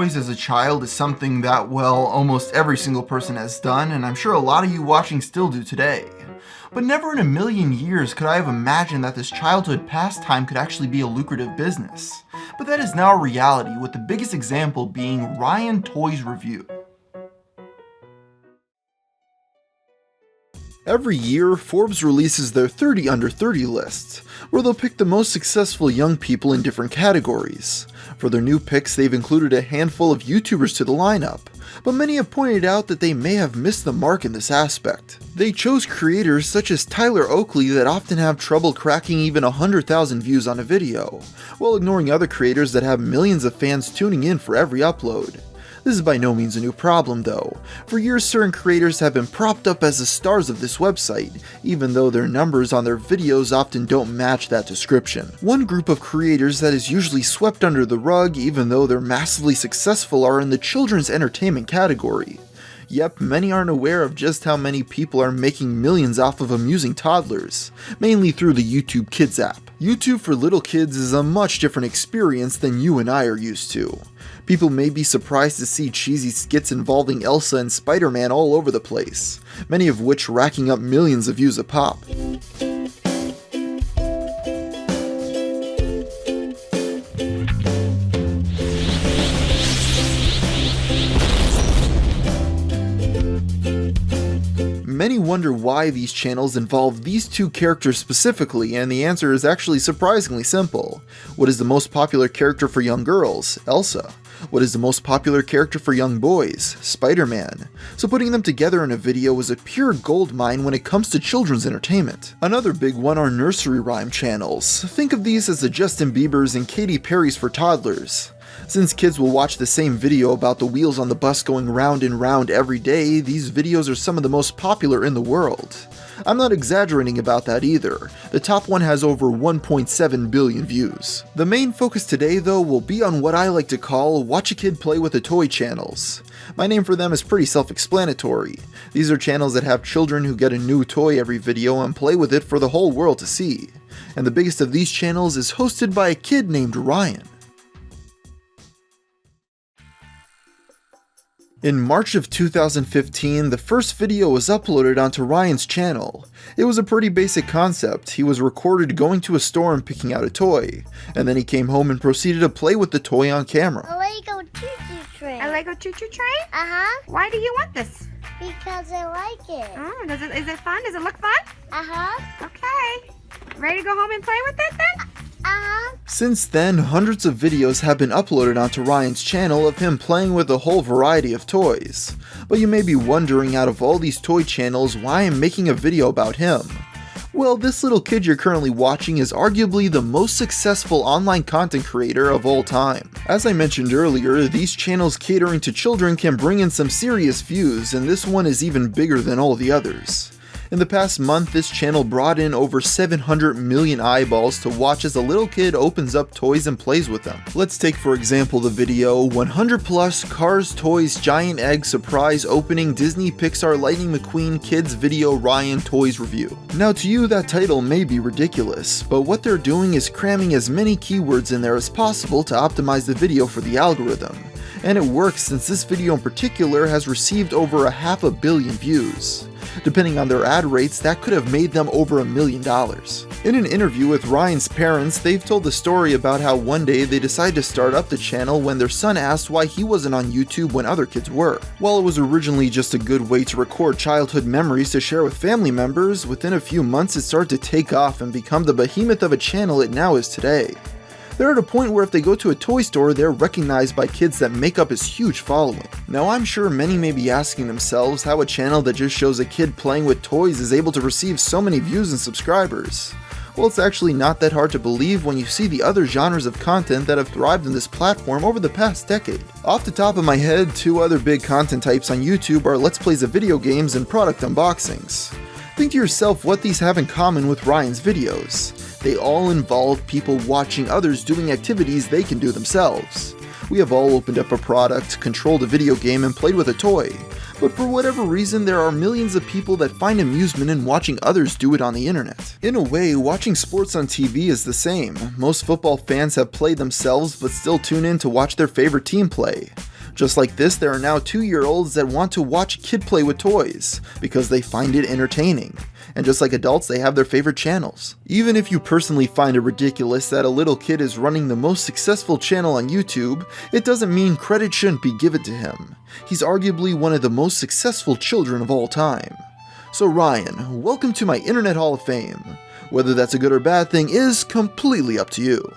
toys as a child is something that, well, almost every single person has done, and I'm sure a lot of you watching still do today. But never in a million years could I have imagined that this childhood pastime could actually be a lucrative business. But that is now a reality, with the biggest example being RyanToysReview. Every year, Forbes releases their 30 under 30 list, where they'll pick the most successful young people in different categories. For their new picks, they've included a handful of YouTubers to the lineup, but many have pointed out that they may have missed the mark in this aspect. They chose creators such as Tyler Oakley that often have trouble cracking even 100,000 views on a video, while ignoring other creators that have millions of fans tuning in for every upload. This is by no means a new problem though. For years, certain creators have been propped up as the stars of this website, even though their numbers on their videos often don't match that description. One group of creators that is usually swept under the rug even though they're massively successful are in the children's entertainment category. Yep, many aren't aware of just how many people are making millions off of amusing toddlers, mainly through the YouTube Kids app. YouTube for little kids is a much different experience than you and I are used to. People may be surprised to see cheesy skits involving Elsa and Spiderman all over the place, many of which racking up millions of views a pop. Many wonder why these channels involve these two characters specifically, and the answer is actually surprisingly simple. What is the most popular character for young girls? Elsa. What is the most popular character for young boys? Spider-Man. So putting them together in a video is a pure gold mine when it comes to children's entertainment. Another big one are nursery rhyme channels. Think of these as the Justin Biebers and Katy Perrys for toddlers. Since kids will watch the same video about the wheels on the bus going round and round every day, these videos are some of the most popular in the world. I'm not exaggerating about that either. The top one has over 1.7 billion views. The main focus today though will be on what I like to call Watch a Kid Play with a Toy channels. My name for them is pretty self-explanatory. These are channels that have children who get a new toy every video and play with it for the whole world to see. And the biggest of these channels is hosted by a kid named Ryan. In March of 2015, the first video was uploaded onto Ryan's channel. It was a pretty basic concept. He was recorded going to a store and picking out a toy, and then he came home and proceeded to play with the toy on camera. A Lego choo-choo train. A Lego choo-choo train? Uh-huh. Why do you want this? Because I like it. Oh, is it fun? Does it look fun? Uh-huh. Okay. Ready to go home and play with it then? Uh-huh. Since then, hundreds of videos have been uploaded onto Ryan's channel of him playing with a whole variety of toys. But you may be wondering, out of all these toy channels, why I'm making a video about him. Well, this little kid you're currently watching is arguably the most successful online content creator of all time. As I mentioned earlier, these channels catering to children can bring in some serious views, and this one is even bigger than all the others. In the past month, this channel brought in over 700 million eyeballs to watch as a little kid opens up toys and plays with them. Let's take for example the video 100 plus Cars Toys Giant Egg Surprise Opening Disney Pixar Lightning McQueen Kids Video RyanToysReview. Now to you that title may be ridiculous, but what they're doing is cramming as many keywords in there as possible to optimize the video for the algorithm. And it works, since this video in particular has received over 500 million views. Depending on their ad rates, that could have made them over $1 million. In an interview with Ryan's parents, they've told the story about how one day they decided to start up the channel when their son asked why he wasn't on YouTube when other kids were. While it was originally just a good way to record childhood memories to share with family members, within a few months it started to take off and become the behemoth of a channel it now is today. They're at a point where if they go to a toy store, they're recognized by kids that make up his huge following. Now I'm sure many may be asking themselves how a channel that just shows a kid playing with toys is able to receive so many views and subscribers. Well, it's actually not that hard to believe when you see the other genres of content that have thrived on this platform over the past decade. Off the top of my head, two other big content types on YouTube are Let's Plays of video games and product unboxings. Think to yourself what these have in common with Ryan's videos. They all involve people watching others doing activities they can do themselves. We have all opened up a product, controlled a video game, and played with a toy. But for whatever reason, there are millions of people that find amusement in watching others do it on the internet. In a way, watching sports on TV is the same. Most football fans have played themselves but still tune in to watch their favorite team play. Just like this, there are now 2-year-olds that want to watch a kid play with toys because they find it entertaining. And just like adults, they have their favorite channels. Even if you personally find it ridiculous that a little kid is running the most successful channel on YouTube, it doesn't mean credit shouldn't be given to him. He's arguably one of the most successful children of all time. So Ryan, welcome to my Internet Hall of Fame. Whether that's a good or bad thing is completely up to you.